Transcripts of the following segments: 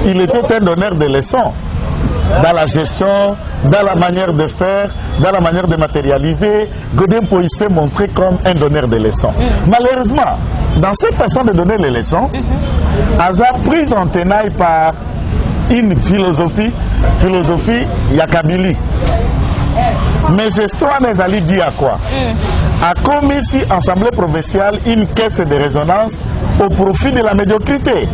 il était un donneur de leçons. Dans la gestion, dans la manière de faire, dans la manière de matérialiser, Godin Poy s'est montré comme un donneur de leçons. Malheureusement, dans cette façon de donner les leçons, Aza prise en tenaille par une philosophie Yakabili. Mais gestion des alliés dit à quoi? A commis ici, Assemblée provinciale, une caisse de résonance au profit de la médiocrité.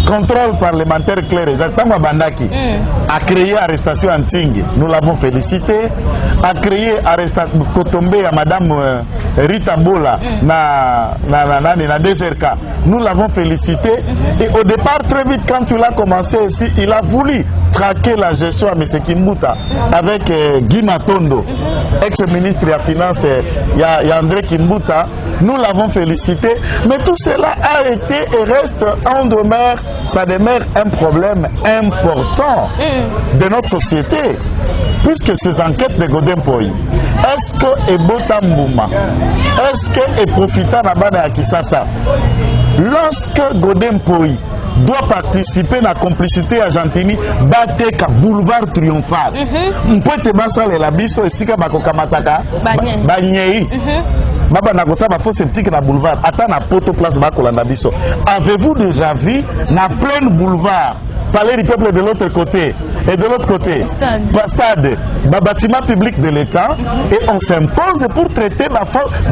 Contrôle parlementaire clair exactement Bandaki a créé arrestation Anting, nous l'avons félicité, a créé arrestation Kotombe à madame Rita Bola na DSRK, nous l'avons félicité et au départ très vite quand tu l'as commencé ici, il a voulu traquer la gestion à M. Kimbuta avec Guy Matondo, ex-ministre de la Finance, il y a André Kimbuta, nous l'avons félicité, mais tout cela a été et reste en demeure. Ça demeure un problème important de notre société, puisque ces enquêtes de Godin Poy, est-ce que Ebota Mbouma, est-ce que Profita Nabana Akisasa, lorsque Godin Poy doit participer à la complicité argentine, Bateka boulevard triomphal, on peut te basser la biso et sika bakokamataka, Banyei. Baba Nagosa ba faux sceptique na boulevard attends na poto place bakolanda biso. Avez-vous déjà vu na plein boulevard palais du peuple de l'autre côté et de l'autre côté stade bâtiment public de l'État et on s'impose pour traiter ma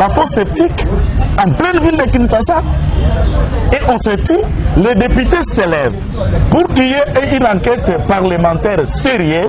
faux sceptique en pleine ville de Kinshasa et on se dit les députés s'élèvent pour qu'il y ait une enquête parlementaire sérieuse.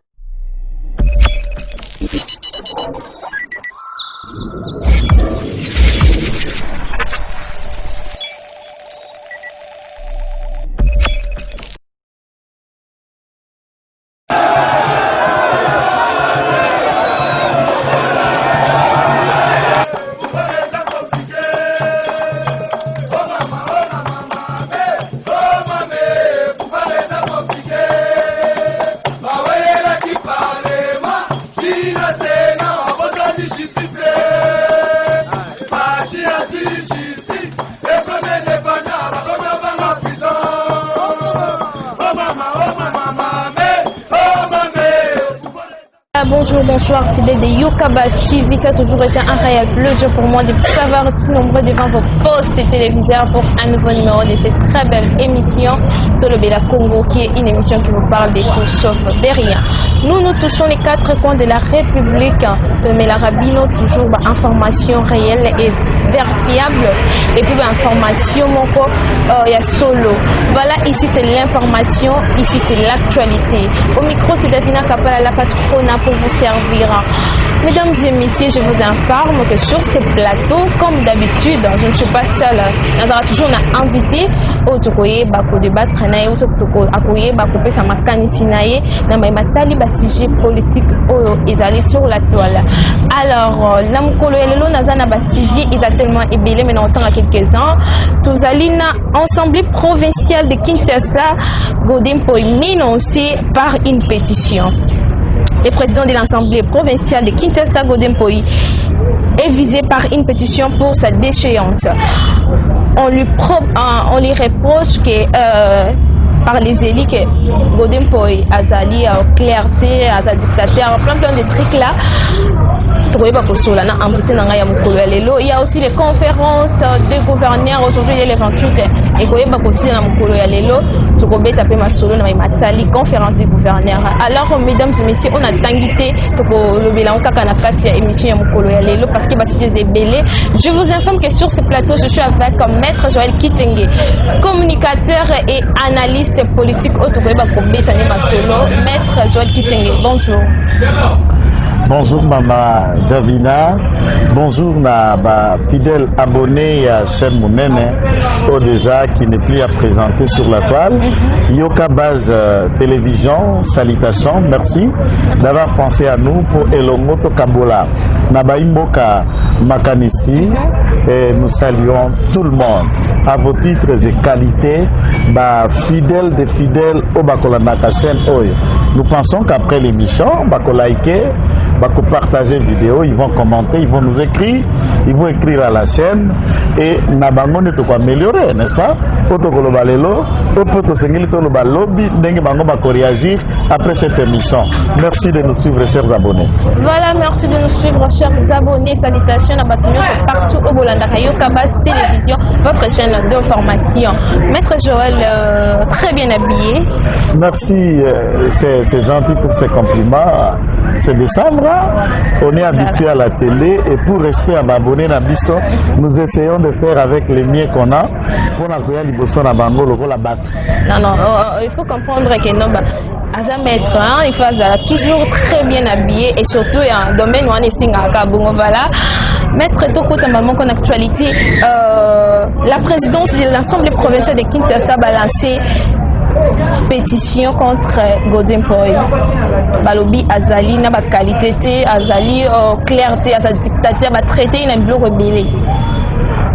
Bonjour, bonsoir, fidèles de Yokabaz TV. Ça a toujours été un réel plaisir pour moi de savoir si nombreux devant vos postes téléviseurs pour un nouveau numéro de cette très belle émission Tolobela Congo, qui est une émission qui vous parle de tout sauf de rien. Nous touchons les quatre coins de la République, mais la Rabino, toujours information réelle et vérifiable, et puis information il y a solo. Voilà, ici c'est l'information, ici c'est l'actualité. Au micro, c'est Davina Kapala, la patronne pour vous servir. Mesdames et messieurs, je vous informe que sur ce plateau, comme d'habitude, je ne suis pas seule. On aura toujours un invité au Tokoye Bako débattre, au Tokoye Bako Pesa Makanisinaye, Namatali Basiji politique est allé sur la toile. Alors, Namkolo Elelo Nazana Basiji est tellement ébélé, mais on entend à quelques-uns. Tous Alina, Assemblée provinciale de Kinshasa, Godin Poy énoncé par une pétition. Le président de l'Assemblée provinciale de Kinshasa, Godin Poy, est visé par une pétition pour sa déchéance. On lui reproche que par les élites que Godin Poy a zali clarté, a dictateur, plein de trucs là. Il y a aussi les conférences de gouverneurs. Aujourd'hui, il y a les 28 et conférence des gouverneurs. Alors, mesdames et messieurs, on a tangité parce que des bélés. Je vous informe que sur ce plateau, je suis avec Maître Joël Kitenge, communicateur et analyste politique. Maître Joël Kitenge, bonjour. Bonjour Mama Davina, bonjour na fidèle abonné à chaîne Mounene, déjà qui n'est plus à présenter sur la toile. Yokabaz Télévision, salutations, merci d'avoir pensé à nous pour Elomoto Kabola. Nabaimboka Makanisi, et nous saluons tout le monde à vos titres et qualités, fidèles des fidèles au Bakolanaka chaîne Oyo. Nous pensons qu'après l'émission, Bakolaike, partager vidéo, ils vont commenter, ils vont nous écrire, ils vont écrire à la chaîne et na bango ne peut améliorer, n'est-ce pas? Réagir après cette émission. Merci de nous suivre, chers abonnés. Voilà, merci de nous suivre, chers abonnés. Salutations à Batonio, c'est partout au Bolanda Yokabas Télévision, votre chaîne d'information. Maître Joël, très bien habillé. Merci, c'est gentil pour ces compliments. C'est décembre, on est habitué à la télé et pour respect à m'abonner à Bisso, nous essayons de faire avec les miens qu'on a pour accueillir les bossons à Bango, le rôle à battre. Non, il faut comprendre que non, à maître, il faut toujours très bien habillé et surtout un domaine où on est signe à Kabungo. Voilà, maître Toko Tamamon en actualité, la présidence de l'ensemble provincial de Kinshasa a lancé pétition contre Godin Poy. Balobi Azali na ba qualité Azali clarté Azali dictateur ba traité na bilo rebelle.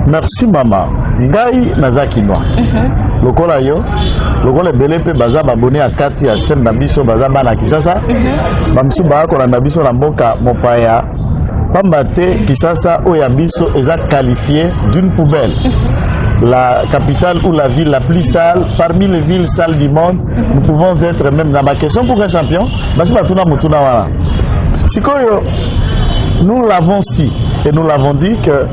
Merci maman. Ngai nazakinwa. Lokola yo, lokola belé pe baza abonné à kati ya chaîne na biso baza bana Kisasa. Bamsu ba ko na biso na mboka mopaya. Pambate Kisasa oya biso eza qualifié d'une poubelle. La capitale ou la ville la plus sale, parmi les villes sales du monde, nous pouvons être même dans ma question pour un champion. Nous l'avons si, et nous l'avons dit que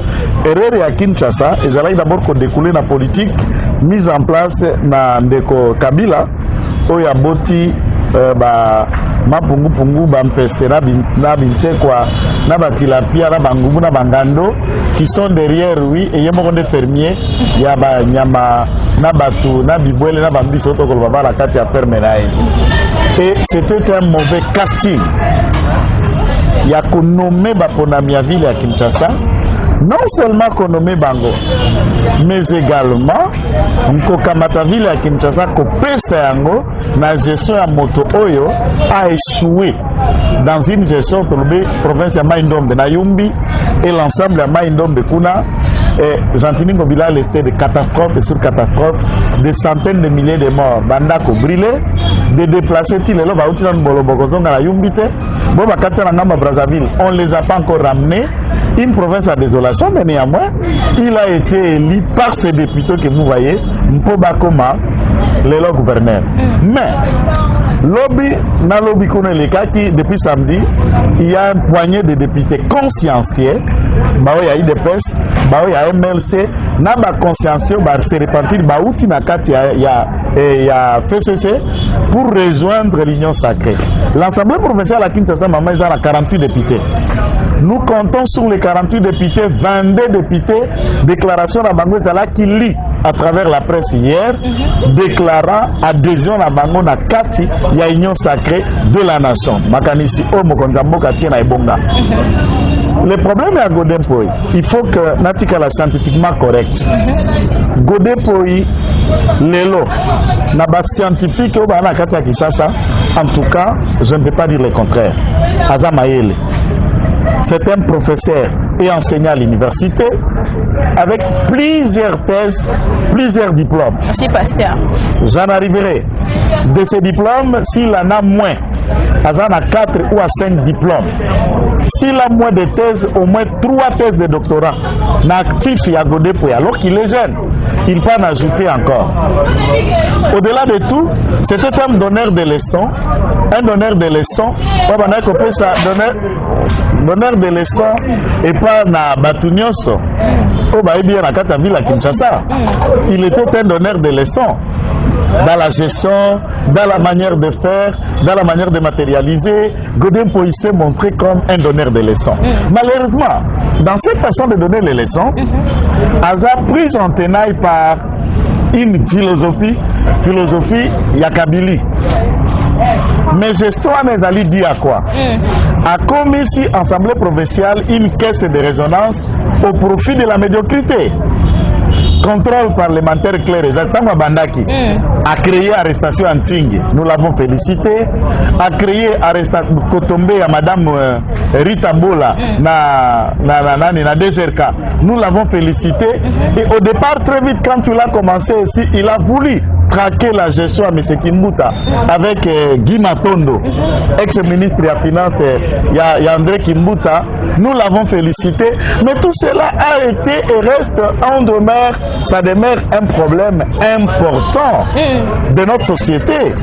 Herrera à Kinshasa, ils allaient d'abord découler la politique mise en place dans Ndeko Kabila, où il y a boti mapungu pungu bampese na binte kwa na batilapia na bangubu na bangando qui sont derrière oui et yemo de fermier ya ba nyama na batu na bibwele na bambiso to ko baba la kati ya permenae et c'était un mauvais casting ya ko nommer ba ponami ya ville ya Kinshasa. Non seulement qu'on nomme Bango, mais également Nkokamata ville à Kinshasa ko pesa yango na gestion ya moto oyo a échoué dans une gestion de la province de Maïndombe na Yumbi et l'ensemble de Maïndombe kuna Gentini Ngobila a laissé des catastrophes sur catastrophes, des centaines de milliers de morts. Bandako brûlé, de déplacer les gens va utiliser Bolobokozonga la Yumbite. Bon bakati na ngamba Brazzaville, on les a pas encore ramenés. Une province à désolation, mais néanmoins, il a été élu par ces députés que vous voyez, Mpobakoma, le gouverneur. Mais lobby, na lobby qui depuis samedi, il y a un poignet de députés consciencieux. Il y a IDPS, il y a MLC, na ba consciencieux, se répartir, outi na kati il y a FCC pour rejoindre l'Union sacrée. L'Assemblée provinciale à Kinshasa, maman, ils ont 48 députés. Nous comptons sur les 48 députés, 22 députés, déclaration à Bango Zala qui lit à travers la presse hier, déclarant adhésion à Bango na Kati, il y a union sacrée de la nation. Makanisi Omo Konzambo Kati na Ebonga. Le problème est à Godempoy. Il faut que Natikala scientifiquement correct. Godempoy, Lelo, Naba scientifique au Bana Kati Kisasa, en tout cas, je ne peux pas dire le contraire. Azamaele. C'est un professeur et enseignant à l'université avec plusieurs thèses, plusieurs diplômes. Aussi pasteur. J'en arriverai. De ces diplômes, s'il en a moins, il a 4 ou à 5 diplômes. S'il a moins de thèses, au moins 3 thèses de doctorat, actif et à Godempoy, alors qu'il est jeune, il peut en ajouter encore. Au-delà de tout, c'était un donneur de leçons. Un donneur de leçons, donneur de leçons et pas na Batunyoso. Il était un donneur de leçons dans la gestion, dans la manière de faire, dans la manière de matérialiser. Godempoy s'est montré comme un donneur de leçons. Malheureusement, dans cette façon de donner les leçons, Aza prise en tenaille par une philosophie Yakabili. Mais gestion mes alliés dit à quoi? A commis ici, Assemblée provinciale, une caisse de résonance au profit de la médiocrité. Contrôle parlementaire clair, exactement Bandaki. A créé arrestation Antingue, nous l'avons félicité. A créé arrestation Kotombe à Madame Rita Bola na DSRK, nous l'avons félicité. Et au départ, très vite, quand il a commencé ici, il a voulu traqué la gestion à M. Kimbuta avec Guy Matondo, ex-ministre de la Finance, il y a André Kimbuta. Nous l'avons félicité, mais tout cela a été et reste ça demeure un problème important de notre société,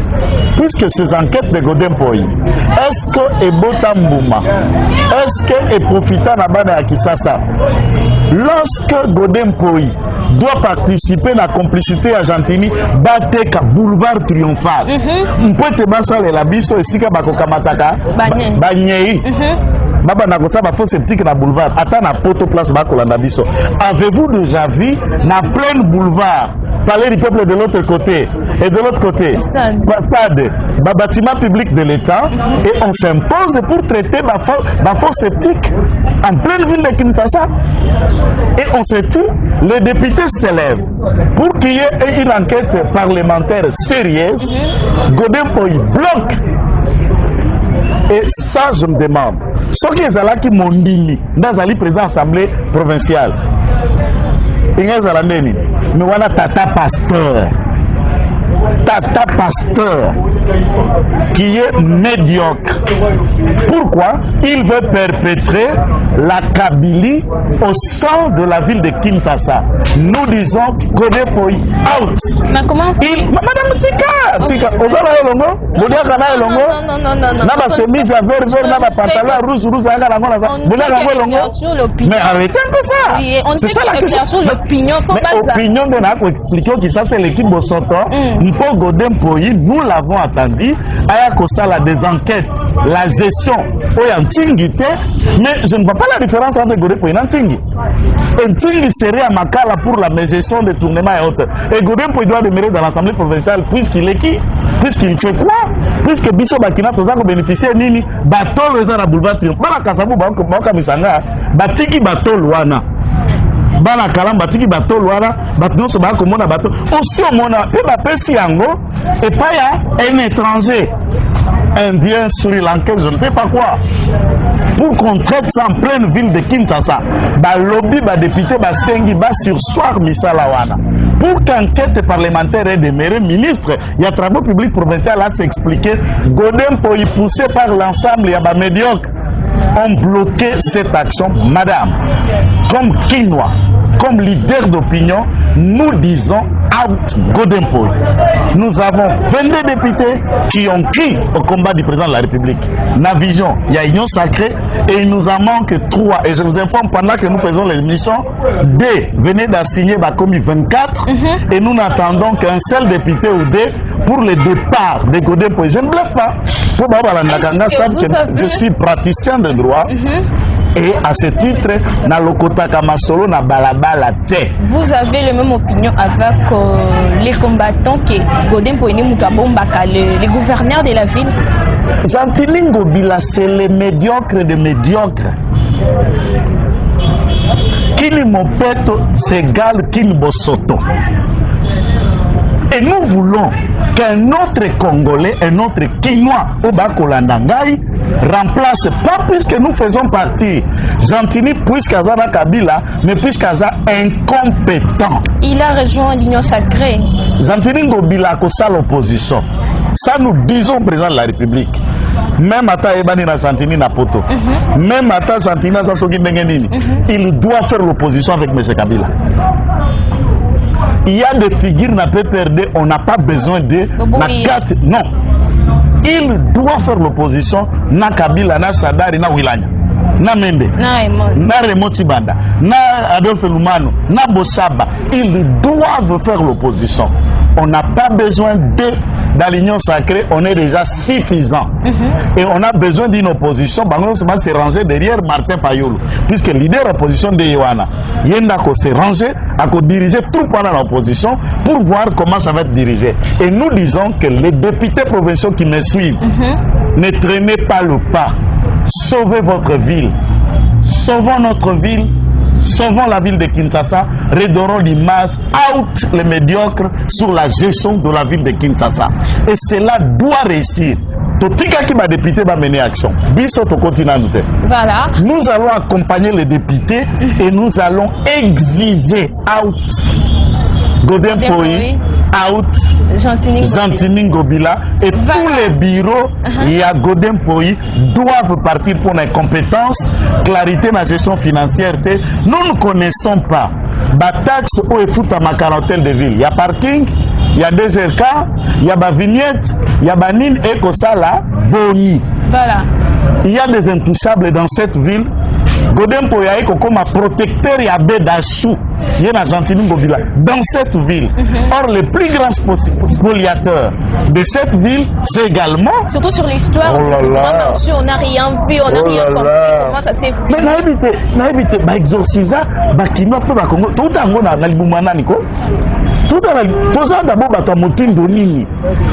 puisque ces enquêtes de Godin Poyi, est-ce que Ebota Mbouma, est-ce que et profita Nabana à Kisasa, lorsque Godin Poyi doit participer à la complicité argentine, Bateka boulevard triomphal. On peut te basser la biso et si Kabako Kamataka, Banyei. Baba Nagosa va faire sceptique dans le boulevard. Attends na poto place Bakolanda biso. Avez-vous déjà vu na plein boulevard parler du peuple de l'autre côté et de l'autre côté stade, bâtiment public de l'État et on s'impose pour traiter ma faux sceptique en pleine ville de Kinshasa. Et on se dit, les députés s'élèvent pour qu'il y ait une enquête parlementaire sérieuse. Godin Poyi bloque. Et ça, je me demande, ce qui est là qui m'ont dit, dans le président de l'Assemblée provinciale, il y a mais on a Tata Pasteur qui est médiocre. Pourquoi? Il veut perpétrer la Kabylie au sein de la ville de Kinshasa. Nous disons Godin Poyi out. Mais comment? Madame Tika, non. Naba chemise à vert, naba pantalon rouge, mais arrêtez un peu ça. Oui, on c'est sait ça la question. Sur l'opinion, mais opinion de la expliquer que ça c'est l'équipe Bosoto. Pour Godin Poyi, nous l'avons attendu. Ayakosala des enquêtes, la gestion, mais je ne vois pas la différence entre Godin Poyi et Ntingi. Ntingi serait à Makala pour la gestion des tournements et autres. Et Godin Poyi doit demeurer dans l'Assemblée provinciale puisqu'il est qui? Puisqu'il fait quoi? Puisque Bisso Bakina Tozako bénéficier Nini, Batol Reza Boulevard Triomphal, Bala Kasabu Baka Misanga, Batiki Batol Wana. Bana Kalamba Batiki Batol Wana, Batnon Soba Komona Batol. Aussi au Mona, Peba Pessi Yango, et pas un étranger, indien, sri lankais, je ne sais pas quoi. Pour qu'on traite ça en pleine ville de Kinshasa, lobby, député, Sengi, sursoir Misalawana. Pour qu'enquête parlementaire ait demeuré, ministre, il y a travaux publics provinciaux à s'expliquer. Godin Poyi poussé par l'ensemble, il y a médiocre, ont bloqué cette action. Madame, comme Kinois, comme leader d'opinion, nous disons out Godin Poyi. Nous avons 22 députés qui ont cru au combat du président de la République. La vision, il y a union sacrée et il nous en manque 3. Et je vous informe, pendant que nous faisons l'émission, D venait d'assigner Bakomi 24 et nous n'attendons qu'un seul député ou D pour le départ de Godin Poyi. Je ne bluffe pas. Pour Babalandakanga savent que je suis praticien de droit. Et à ce titre, na lokota kamasolo na balabala te. Vous avez la même opinion avec les combattants que Godin Poyi Mutabombaka, le gouverneur de la ville? Zantilingo Bila, c'est les médiocres de médiocres. Kini Mopeto s'égale Kini Bosoto. Et nous voulons qu'un autre Congolais, un autre Kinois, Obakolandangai, remplace, pas puisque nous faisons partie, Gentini puisqu'Azana Kabila, mais puisqu'Aza incompétent. Il a rejoint l'Union sacrée. Gentini Ngobila a l'opposition. Ça nous disons au président de la République. Même à Ebani na Santini na Poto. Même à Santini na Sogi Mengenini. Il doit faire l'opposition avec M. Kabila. Il y a des figures na PPRD, on n'a pas besoin de la carte. Non. Il doit faire l'opposition na Kabila, na Sadari, na Wilanya, na Mende, na Raymond Tibanda, na Adolphe Lumano, na Bossaba. Ils doivent faire l'opposition. On n'a pas besoin de dans l'union sacrée, on est déjà suffisant. Et on a besoin d'une opposition. Bango va se ranger derrière Martin Fayulu. Puisque le leader de l'opposition de Yohana, Yendako se ranger, à diriger tout pendant l'opposition pour voir comment ça va être dirigé. Et nous disons que les députés provinciaux qui me suivent, ne traînez pas le pas. Sauvez votre ville. Sauvons notre ville. Sauvons la ville de Kinshasa, redorons l'image, out les médiocres sur la gestion de la ville de Kinshasa. Et cela doit réussir. Totika qui va député va mener action. Biso to continue. Voilà. Nous allons accompagner les députés et nous allons exiger out Godin Poyi out Gentini Ngobila et tous les bureaux Godem Poyi doivent partir pour l'incompétence, clarité dans la gestion financière. Nous ne connaissons pas la taxe où est fout à ma quarantaine de villes. Il y a parking, il y a DGRK, il y a ba vignette, il y a banine et Kosala, Boni. Voilà. Il y a des intouchables dans cette ville. Godem Poyaï comme protecteur y a Bédassou qui est dans Gentini Ngobila dans cette ville. Or les plus grands spoliateurs de cette ville, c'est également. Surtout sur l'histoire. Oh là là. On n'a rien vu, on n'a rien compris. Comment ça s'est fait? Mais naïbité, bah exorcisa, bah qui n'a pas Congo. Tout à l'heure na libumana niko. Tout à l'heure, d'abord bah toi motindo nini.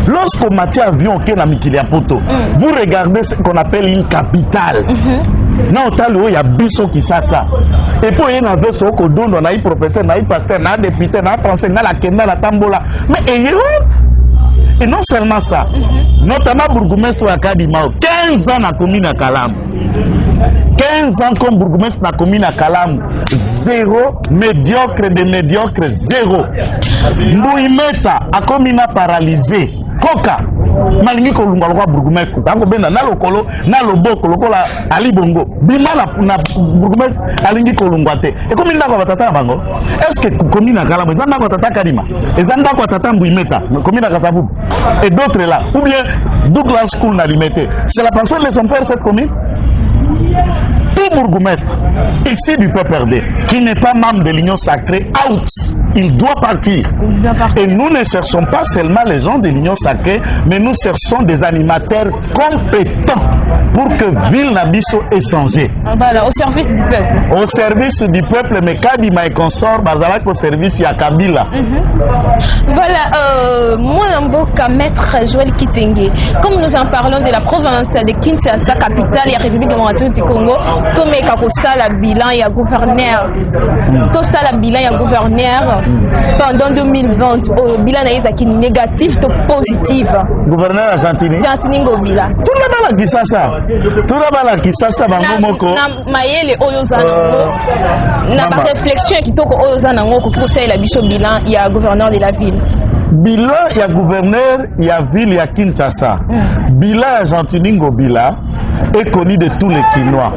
Lorsqu'on matin avion qui est na Mikili Poto, vous regardez ce qu'on appelle une capitale. Non, il y a biso qui ça. Et puis il y a un verset au don, on a eu professeur, on a eu pasteur, on a député, on a pensé, on a la kenda, la tambola. Mais ayez honte. Et non seulement ça, notamment bourgmestre à Kadimao, 15 ans à la commune à Kalam. 15 ans comme bourgmestre à la commune à Kalam. Zéro, médiocre de médiocre, zéro. Mouimeta à commune paralysé. Koka. Malingi kolunga lokwa bourgmestre tango benda na lokolo na loboko lokola ali bongo bima na bourgmestre alingi kolungwa te e komi ndako batata bango est-ce que komi na kala beza ndako tata Kadima eza ndako tata Mbuimeta komi na Kasavubu et d'autres là ou bien Douglas School na limité c'est la personne de son père cette commune. Tout bourgmestre ici du peuple RD qui n'est pas membre de l'Union sacrée, out, il doit partir. Et nous ne cherchons pas seulement les gens de l'Union sacrée, mais nous cherchons des animateurs compétents pour que Ville Nabiso ait changé. Voilà, au service du peuple. Au service du peuple, mais Kadima et consort, Bazalak au service, il y a Kabila. Voilà, moi, Mboka, maître Joël Kitenge, comme nous en parlons de la province de Kinshasa, capitale, et République démocratique du Congo, Tomé Kakosala bilan et gouverneur. Tout ça, la bilan et gouverneur pendant 2020, au bilan est négatif ou positif. Gouverneur Argentini. Argentini Ngobila. Tout le monde a dit ça. Tout le monde a dit ça. Bango Mayele Oyozanango. Na pas réflexion qui toko Oyozanango pour ça la biso bilan il y a gouverneur de la ville. Bilan il y a gouverneur, il y a ville, il y a Kinshasa. Bilan Argentini Ngobila est connu de tous les Kinois.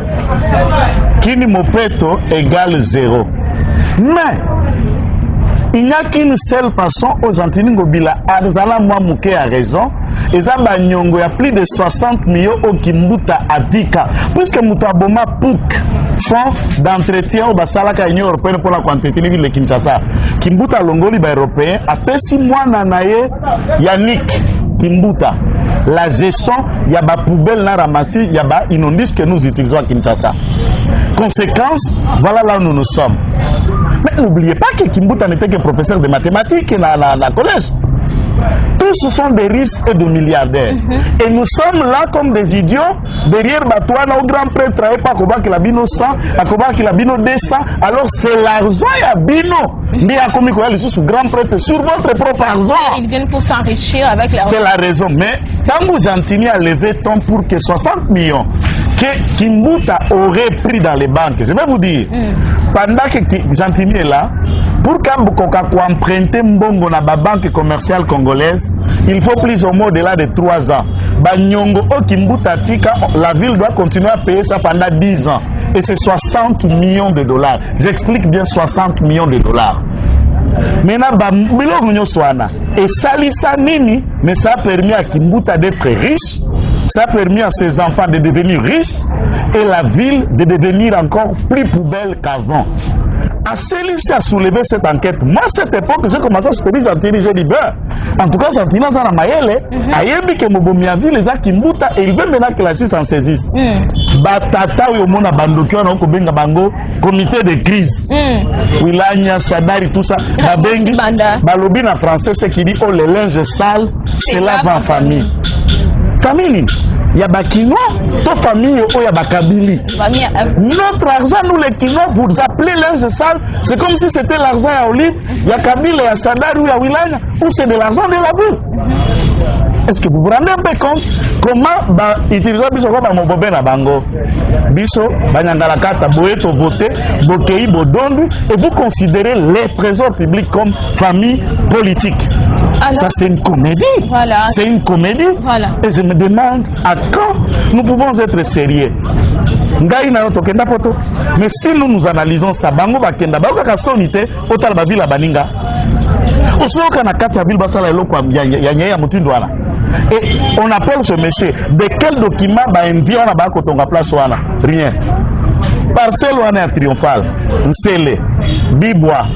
Kini Mopeto égale 0. Mais il n'y a qu'une seule façon aux Argentini Ngobila. Arzala Mouamouké a raison. Et ça, il y a plus de 60 millions au Kimbuta Atika. Puisque Moutaboma Pouk, fonds d'entretien au Basalaka Union Européenne pour la quantité de ville de Kinshasa. Kimbuta Longoli européen, après 6 mois, Nanaye, Yannick Kimbuta. La gestion, il y a des poubelles na ramasser, il y a des inondices que nous utilisons à Kinshasa. Conséquence, voilà là où nous sommes. Mais n'oubliez pas que Kimbuta n'était que professeur de mathématiques dans la collège. Tous sont des riches et des milliardaires. Et nous sommes là comme des idiots derrière Batouana au grand prêtre et pas qu'il a bino 100, à qu'il a bino 200. Alors c'est l'argent à bino. Mais à comme il sous grand prêtre sur votre propre argent. Ils viennent pour s'enrichir avec la. C'est la raison. Mais tant que Gentini a levé ton pour que 60 millions que Kimbuta aurait pris dans les banques, je vais vous dire, pendant que Gentini est là, pour qu'Ambukoka emprunter Mbongo na banque commerciale congolaise, il faut plus ou moins au-delà de 3 ans. Banyongo o Kimbuta Tika, la ville doit continuer à payer ça pendant 10 ans. Et c'est 60 millions de dollars. J'explique bien 60 millions de dollars. Maintenant, et Salisa Nini, mais ça a permis à Kimbuta d'être riche, ça a permis à ses enfants de devenir riches et la ville de devenir encore plus poubelle qu'avant. À celui-ci a soulevé cette enquête. Moi, à cette époque, j'ai commencé à se dire Gentini, j'ai dit, en tout cas, Gentini, ça n'a mayele. Ayebi que Mobomia ville, les a Kimbuta, et il veut maintenant que la justice en saisisse. Batata, ou au monde, Bandokyo, on a Kobenga Bango, comité de crise. Wilania, Sadari, tout ça. Babengi, Balobi en français, c'est qui dit, oh, les linges sales, c'est lave en famille. Famille, il y a Bakino, ta famille, il y a Bakabili. Notre argent, nous les Kino, vous appelez linge sale, c'est comme si c'était l'argent à Olive, il y a Kabila, il y a Sadar, il y a Wilaya, ou c'est de l'argent de la ville. Est-ce que vous vous rendez un peu compte comment utiliser Biso comme mon bobé na bango? Biso, Banyandala Kata, Boeto, Voté, Bokei, Bodondu, et vous considérez les trésors publics comme famille politique. Alors, ça c'est une comédie. Voilà. C'est une comédie. Voilà. Et je me demande à quand nous pouvons être sérieux. Ngai na yoto kenda poto. Mais si nous analysons ça, bango bakenda bango ka sonité otala ba vila baninga. Osoka na kati ya ville basala eloko ya mutindo wana. Et on appelle ce monsieur de quel document ba indien na ba kotonga place wana? Rien. Parcelle wana ya triomphal, Nsele, Bibwa,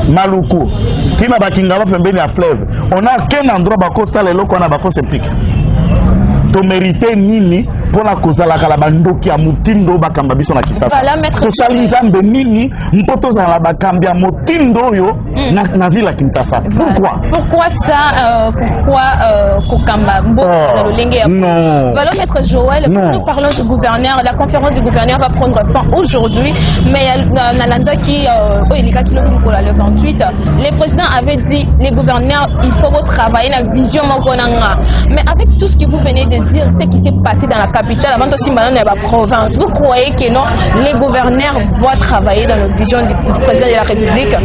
Maluku, tina bakingaba pembeni ya fleuve. On a quel endroit bako tala eloko wana bako septique. To mériter nini pona kozala kala bandoki ya mutindo bakamba biso na kisasa. To sali nzambe nini mpoto za la bakambi ya mutindo yo na ville ya Kinshasa. Pourquoi ça kokamba mbo dans le lenge ya. Non. Voilà, maître Joël, nous parlons du gouverneur, la conférence du gouverneur va prendre fin aujourd'hui, mais Nalanda qui le 28, les présidents avaient dit les gouverneurs il faut travailler la vision mongonanga. Mais avec tout ce que vous venez de dire, ce qui s'est passé dans la capitale avant aussi maintenant dans la province, vous croyez que non, les gouverneurs doivent travailler dans la vision du président de la République?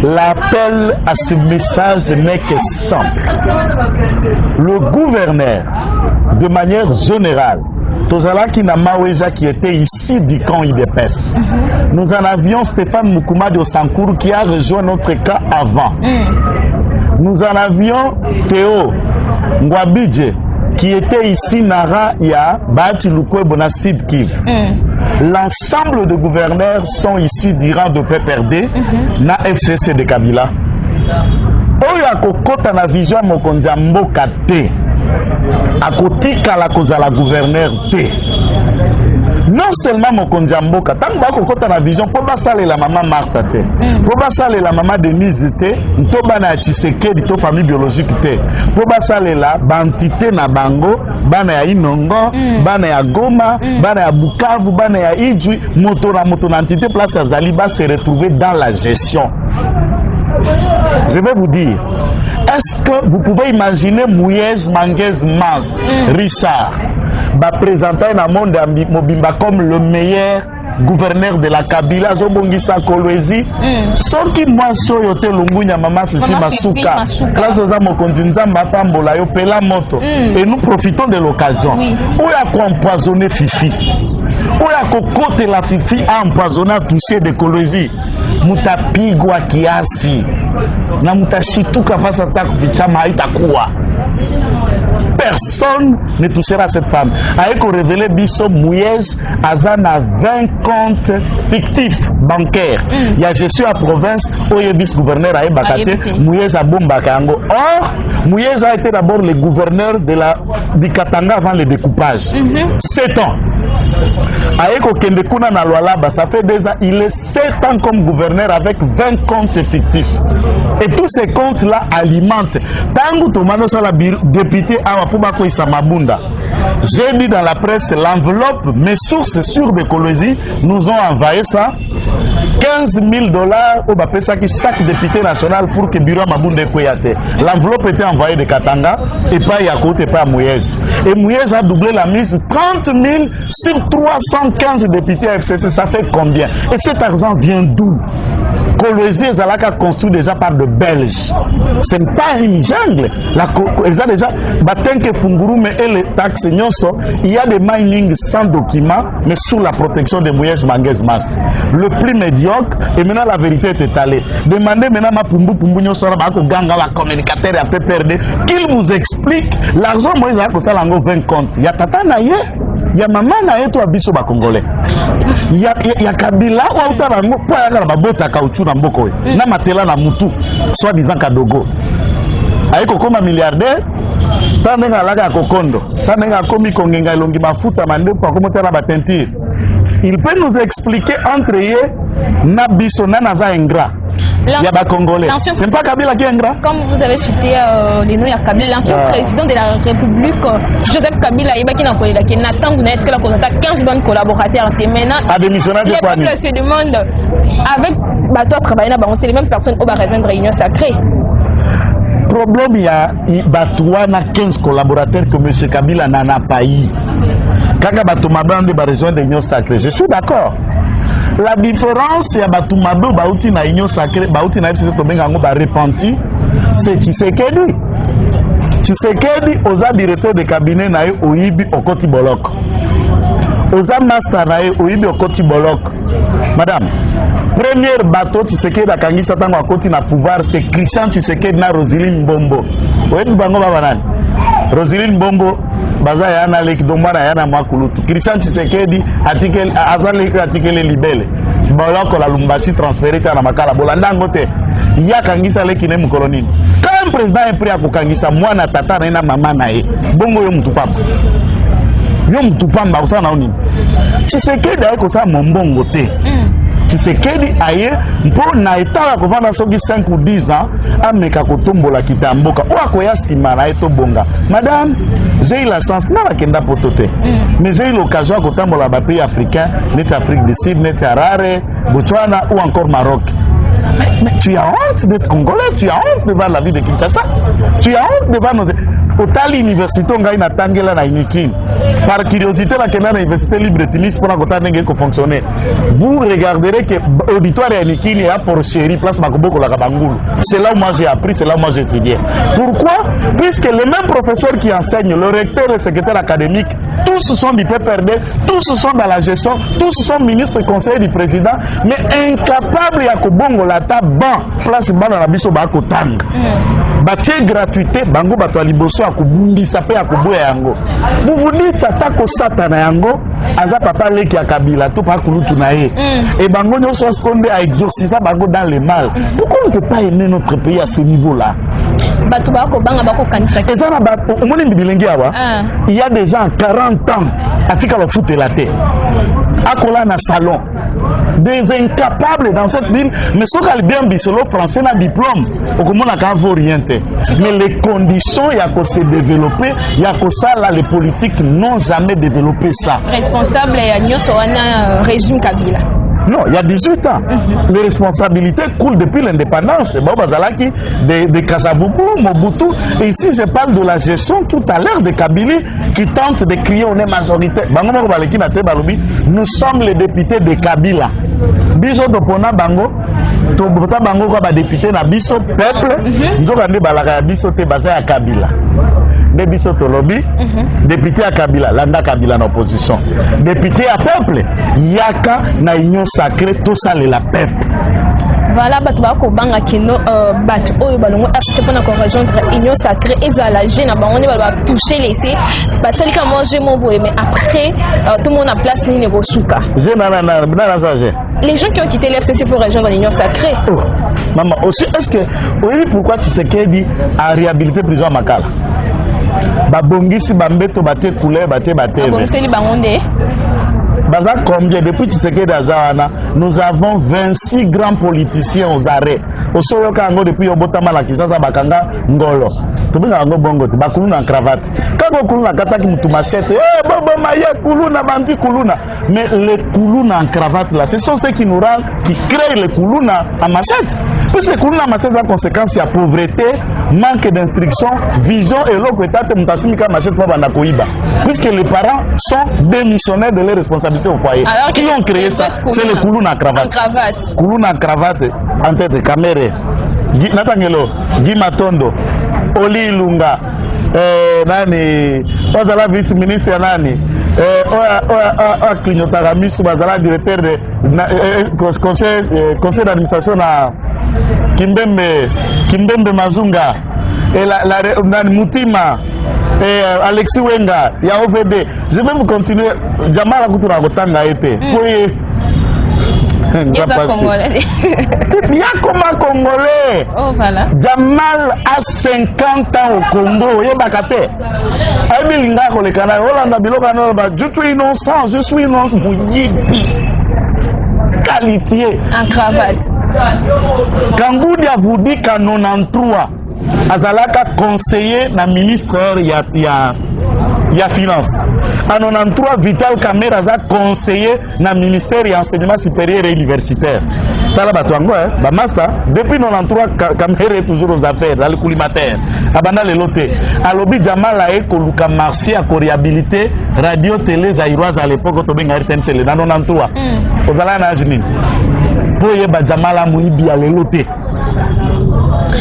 L'appel à ce message n'est que simple. Le gouverneur, de manière générale, Tozala Kinamaweja qui était ici du camp IDPS. Nous en avions Stéphane Moukouma de Sankourou qui a rejoint notre camp avant. Nous en avions Théo Ngwabidje qui était ici Nara ya Bati Lukwe Bonasid Kiv. L'ensemble de gouverneurs sont ici du rang de PPRD na FCC de Kabila. Oyo akokota na vision mokonzi ya mboka te. Akotika la kozala gouverneur te. Non seulement mokonzi ya mboka, tant bakokota na vision po basale la maman Martha te. Po basale la maman Denise te, nto bana ya Tshisekedi to famille biologique te. Po basale la bantité na bango, bana ya Inongo, bana ya Goma, bana ya Bukavu, bana ya Idjwi, moto na entité place ya Zaliba se retrouver dans la gestion. Je vais vous dire, est-ce que vous pouvez imaginer Mouyej Manguez Mas, Richard, va présenter dans le monde Mobimba comme le meilleur gouverneur de la Kabila, Zobongisa Kolwezi, sans qui moi soyote Lungunya Mama Fifi Masuka, grâce aux amours continents, Matambola, Yopela Moto, et nous profitons de l'occasion. Où a empoisonné Fifi? Où a cocoté la Fifi a empoisonné, touché de Kolwezi? Mutapigwa kiasi na mutashituka fasa takupichama haitakuwa. Personne ne touchera cette femme. Aeko révélé biso Mouyej azana 20 comptes fictifs bancaires. Ya gestion à province oye vice gouverneur a bakate Mouyej a bombaka yango. Or Mouyej a été d'abord le gouverneur de la Bikatanga avant le découpage. 7 ans. Aeko Kendekuna na Lualaba, ça fait déjà, il est 7 ans comme gouverneur avec 20 comptes fictifs. Et tous ces comptes-là alimentent. Tangu Tomano Sala député Awapubako Isamabunda. J'ai dit dans la presse, l'enveloppe, mes sources sûres de Kolwezi nous ont envoyé ça. 15 000 $ au Bapesaki chaque député national pour que Bureau Mabunda Koyate. L'enveloppe était envoyée de Katanga et pas Yakout et pas Mouyej. Et Mouyej a doublé la mise 30 000 sur 315 députés à FCC. Ça fait combien? Et cet argent vient d'où? Kolwezi et Zalaka construit déjà par de Belges. Ce n'est pas une jungle. Ils ont déjà Batenke Funguru, mais les taxes, il y a des mining sans documents, mais sous la protection de Mouyej Manguez Mas. Le plus médiocre, et maintenant la vérité est étalée. Demandez maintenant à Pumbu Ganga, la communicateur à PPRD, qu'il vous explique l'argent Moïse a ça 20 comptes. Il y a Tata Naye. Il y a maman na yetu abiso ba Congolais. Il y a Kabila ou Utarango po ya kala babota kauchu na mboko na matela na mutu soit disant Kadogo. Aiko koma milliardaire tanenga laga kokondo tanenga komi kongenga longi mafuta mande kwa komotera batentire. Il peut nous expliquer entre eux na biso na naza ingrat. Il y a des Congolais. C'est pas Kabila qui est ingrat. Comme vous avez cité les noms de Kabila, l'ancien président de la République, Joseph Kabila, il qui n'attend que la 15 bonnes collaborateurs. Maintenant, les peuples se demandent, avec toi travailler là-bas, c'est les mêmes personnes qui vont rejoindre Réunion Sacrée. Problème, il y a 15 collaborateurs que M. Kabila n'en a pas eu. Quand il va rejoindre Réunion Sacrée, je suis d'accord. La différence, c'est que Batumado Bauti na Union Sacrée, Bauti na FCC Tobenga ngo ba repenti c'est Tshisekedi. Tshisekedi oza directeur de cabinet na ye oyibi okoti boloko. Oza master na ye oyibi okoti boloko. Madame, premier bateau Tshisekedi akangisa tango akoti na pouvoir, c'est Christian Tshisekedi na Roselyne Mbombo. Oyebi bango baba nani? Roselyne Mbombo baza yana leki domana yana mwakulutu. Christian Tshisekedi azaleki article libele. Boloko la Lumbashi transféré na makala bolanda ngote. Ya kangisa leki ne mukolonini. Quand un président est prêt à kukangisa mwana tata na ina mama na ye, bongo yo mutupamba. Yo mutupamba usana nini? Tshisekedi ayeko sa mombongo te. Tshisekedi aye mpo na etala kovanda soki 5 ou 10 ans ameka kotombola kitamboka o akoya sima na eto bonga. Madame, j'ai eu la chance na bakenda potote. Mais j'ai eu l'occasion de kotambola ba pays africains, net Afrique du Sud, net Harare, Botswana ou encore Maroc. Mais tu as honte d'être congolais, tu as honte devant la vie de Kinshasa, tu as honte devant nos... Au l'université, on a tangela na inikini. Par curiosité, la Kenya l'université libre de Tunis pour la fonctionner. Vous regarderez que l'auditoire de Inikini est à Porchéry, place Makoboko la Kabangoul. C'est là où moi j'ai appris, c'est là où moi j'ai étudié. Pourquoi? Puisque les mêmes professeurs qui enseignent, le recteur et le secrétaire académique, tous sont du PPRD, tous sont dans la gestion, tous sont ministres et conseillers du président, mais incapables à Kobongo la taban, place Bana la Biso Bakotang. Batie gratuité, bango bato liboso akubundi sapé akuboya yango. Vous vous dites atako satana yango, aza papa leki ya Kabila to pa kulutu na ye. Et bango nyonso skonde a exorciser bango dans le mal. Pourquoi on ne peut pas aimer notre pays à ce niveau-là? Bato bako banga bako kanisa. Et ça na bato, omoni bilingi awa. Il y a des gens 40 ans atika lo foot la terre. Akola na salon. Des incapables dans cette ville, mais ce qu'elle bien bisolo français n'a diplôme, au comment on a vaut rien. Mais les conditions il y a que se développer, il y a que ça là les politiques n'ont jamais développé ça. Responsable il y a un régime Kabila. Non, il y a 18 ans. Les responsabilités coulent depuis l'indépendance. Bon, Bazalaki, de Kasavubu, Mobutu. Et ici, je parle de la gestion tout à l'heure de Kabila qui tente de crier on est majoritaire. Nous sommes les députés de Kabila. Biso Dopona Bango, Tobota Bango, député na Biso, peuple, nous avons dit Biso te basé à Kabila. De biso tolobi, député à Kabila, Landa Kabila en opposition. Député à peuple, Yaka na union sacrée, tout ça la peuple. Voilà, batubako banga kino bat oyo balongo FCC pour na rejoindre union sacrée et à la gêne on va toucher laisser batali ka manger mon boy mais après tout le monde a place ni negosuka. Les gens qui ont quitté l'FCC pour rejoindre l'union sacrée. Oh, maman, aussi est-ce que oui pourquoi tu sais qu'il dit à réhabiliter prison Makala? Babongisi bambeto bate couleur bate bate. Babongisi bangonde. Baza combien depuis Tshisekedi Azawana, nous avons 26 grands politiciens aux arrêts. Au Soyoka ngo depuis Obotama la Kisasa bakanga ngolo. Tobinga ngo bongo te bakulu na cravate. Kako kulu na kataki mutu machette. Eh bobo maye kulu na bandi kulu na. Mais les kulu na en cravate là, ce sont ceux qui nous rendent, qui créent les kulu na en machette. Parce que kulu na machette a conséquence ya pauvreté, manque d'instruction, vision et l'autre état mutasimika machette pour banda koiba. Puisque les parents sont démissionnaires de leurs responsabilités au foyer. Alors, qui ont créé ça? C'est le Koulouna à cravate. Koulouna à cravate en tête de caméra. Natangelo, Guy Matondo, Oli Lunga, Nani, Ozala vice-ministre Nani, Oa Klignotara Miss Bazala, directeur de conseil d'administration à Kimbembe Mazunga, et la Moutima. Alexis Wenga, il y a OVD. Je vais vous continuer. Jamal Akoutoura Gotanga été. Oui. Il y a comment Congolais. Oh voilà. Jamal a 50 ans au Congo. Il y a Bakate. Abilinga Kolekana. Olanda Bilokano. Je suis innocent. Je suis innocent. Bouyibi. Qualifié. En cravate. Kangoudia vous dit qu'en 93. Azalaka conseiller na ministre ya finance. En 93 Vital Kamerhe aza conseiller na ministère ya enseignement supérieur et universitaire. Tala batwango ba master depuis 93 Kamerhe est toujours aux affaires dans le coulimateur. Abanda le loté. Alobi Jamala e koluka marché à réhabiliter radio télé zaïroise à l'époque to benga RTNC le dans 93. Ozala na ajini. Pour yeba Jamala muibi à le loté.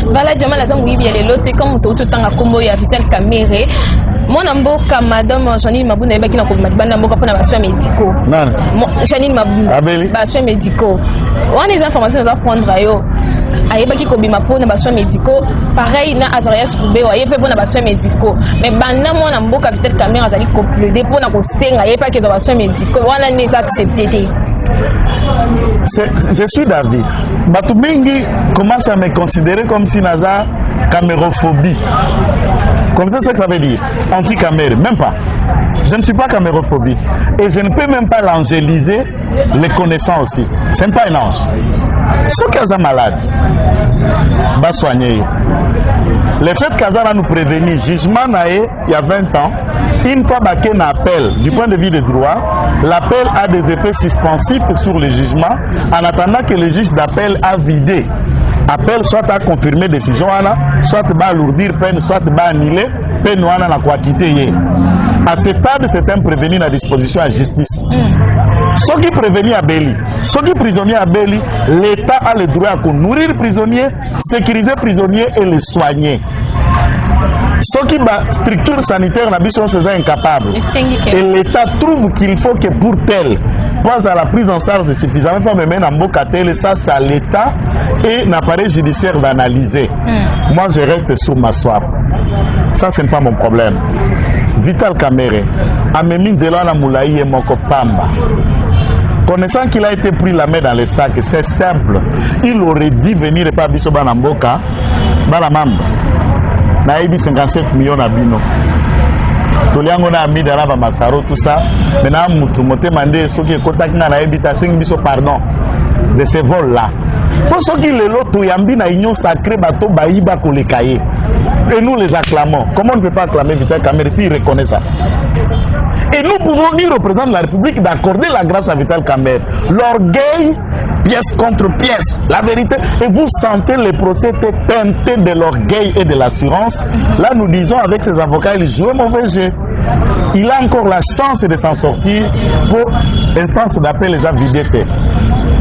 Voilà, Jamal Azam Wibi a l'élote comme tout temps à Combo et à Vital Caméré. Mon amboka madame Janine Mabuna ebaki na ko banda mboka pona ba soins médicaux. Janine Mabuna. Ba soins médicaux. On les informations à prendre yo. Ayebaki ko bima pona ba soins médicaux. Pareil na Azarias Koubé ayebe pona ba soins médicaux. Mais banda mon amboka Vital Caméré azali compléter pona ko senga ayebaki ba soins médicaux. Wana n'est accepté. Je suis David. Batumingi commence à me considérer comme si naza camérophobie. Comme ça, c'est ce que ça veut dire. Anti-caméra, même pas. Je ne suis pas camérophobie. Et je ne peux même pas l'angéliser, les connaissant aussi. Ce n'est pas un ange. Ceux qui sont malades, va soigner. Le fait qu'Azara nous prévenir, jugement il y a 20 ans, une fois qu'il y a un appel, du point de vue des droits, l'appel a des effets suspensifs sur le jugement, en attendant que le juge d'appel a vidé. Appel soit à confirmer décision, soit à alourdir peine, soit à annuler peine, à quitter. À ce stade, c'est un prévenu à disposition à justice. Ceux qui prévenus à Béli, ceux qui prisonniers à Béli, l'État a le droit à nourrir les prisonniers, sécuriser les prisonniers et les soigner. Ceux qui structure sanitaire sont incapables. Et l'État trouve qu'il faut que pour tel, pas à la prise en charge suffisamment pour me mettre en bocatel, ça c'est à l'État et l'appareil judiciaire d'analyser. Moi je reste sous ma soif. Ça ce n'est pas mon problème. Vital Caméré, Amemi Delana Moulaï et Moko Pamba. Connaissant qu'il a été pris la main dans les sacs, c'est simple. Il aurait dû venir et pas biso banamboka, banamamba. Naïbi 57 millions d'abino. Toliango na ami dala ba masaro tout ça. Maintenant mutu moté mandé ceux qui contact na naïbi ta 5 biso pardon de ces vols là. Pour ceux qui le lot yambi na union sacrée bato baïba ko les cahiers. Et nous les acclamons. Comment on ne peut pas acclamer Vital Caméré s'il reconnaît ça? Et nous pouvons dire au président de la République d'accorder la grâce à Vital Caméré. L'orgueil, pièce contre pièce, la vérité. Et vous sentez les procès teintés de l'orgueil et de l'assurance. Là, nous disons avec ses avocats, il joue mauvais jeu. Il a encore la chance de s'en sortir pour l'instance d'appel les a vidés.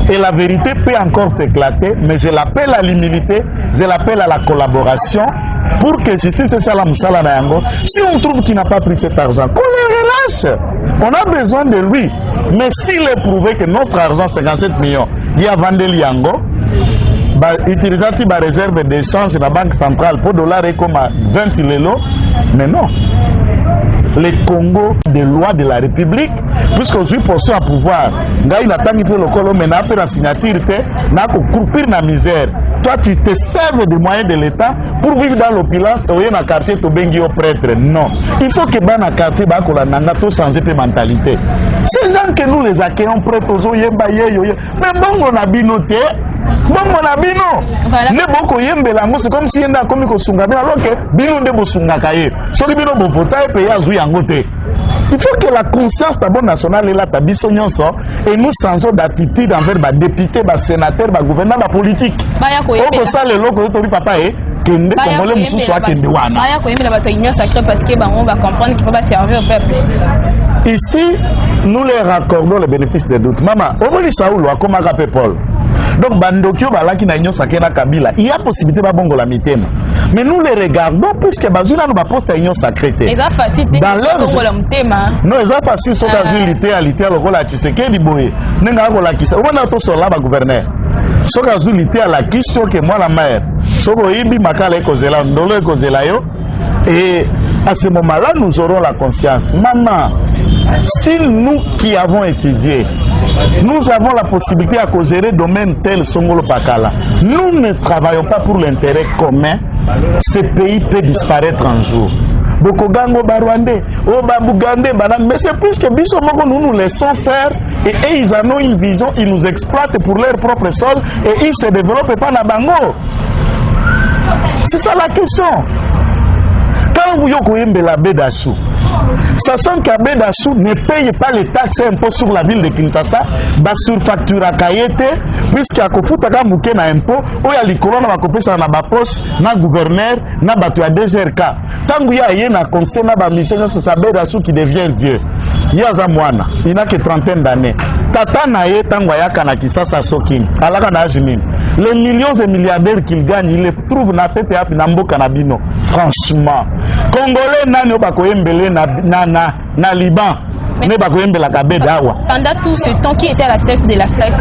Et la vérité peut encore s'éclater, mais je l'appelle à l'humilité, je l'appelle à la collaboration pour que justice et salam sala na yango. Si on trouve qu'il n'a pas pris cet argent, qu'on le relâche. On a besoin de lui. Mais s'il est prouvé que notre argent, 57 millions, il y a vendu yango, utiliser la réserve d'échange de la Banque centrale pour dollars et comme 20 lélo, mais non. Les Congo des lois de la République, puisqu'on suit pour ça à pouvoir, il a tangi pour le colo, mais n'a pas la signature, n'a qu'au croupir la misère. Toi, tu te serves des moyens de l'État pour vivre dans l'opulence et au quartier, tu bengi au prêtre. Non. Il faut que dans le quartier, tu changer tes mentalités. Ces gens que nous les accueillons prêts aux yemba yeyo. Mais bon, on a binoté. Bon, on a bino. Ne boko yembela, c'est comme si on a commis au sungabe, alors que bino de bosungakaye. So que bino bopota et payer à zouy angote. Il faut que la conscience d'abord nationale est là, et nous changeons d'attitude envers les députés, les sénateurs, les gouvernants, la politique. Pour ça, les locaux, papa, kende Congolais mususu akende wana. Baya koyembela bato union sacrée parce que on va comprendre qu'il faut pas servir au peuple. Ici, nous les raccordons les bénéfices des doutes. Maman, omoni Saoul akomaka pe Paul. Donc bandokio balaki na union sacrée na Kabila, il y a possibilité ba bongo la mitema. Mais nous les regardons puisque bazuna no ba poste union sacrée. Dans leur bongo la mitema. Non, eza facile so ka vilité à lité lokola Tshisekedi boye. Nenga ko la kisa. Ona to sola ba gouverneur. Soka zulité à la question que moi la mère. Soko ibi makala ekozela ndolo ekozela yo. Et à ce moment-là, nous aurons la conscience. Maman, si nous qui avons étudié, nous avons la possibilité à gérer domaine tel Songolo Pakala, nous ne travaillons pas pour l'intérêt commun, ce pays peut disparaître un jour. Bokogango Barwande, Obabugande, mais c'est plus que Bissomoko, nous nous laissons faire et ils en ont une vision, ils nous exploitent pour leur propre sol et ils se développent pas na bango. C'est ça la question. Quand vous avez la Bédassou, sachant que Bédassou ne paye pas les taxes et impôts sur la ville de Kinshasa, bah surfacture à Kayete, puisqu'il y a Kofuta Mouké na impôt, ou il y a l'Icoron na Kopesa na Bapos, na gouverneur, na Batu à 2RK. Tant qu'il y a un conseil na Bamisséjon, c'est sa Bédassou qui devient Dieu. Il y a Zamouana, il n'a que 30 d'années. Tata na ye, tant qu'il y a Kanakisa Sokin, Alaka na Ajimine. Les millions et milliardaires qu'il gagne, il les trouve na tête ya pinambo kanabino. Franchement, Congolais nani obakoyembele na Liban, ne bakoyembela kabedawa. Pendant tout ce temps, qui était à la tête de la FLEC?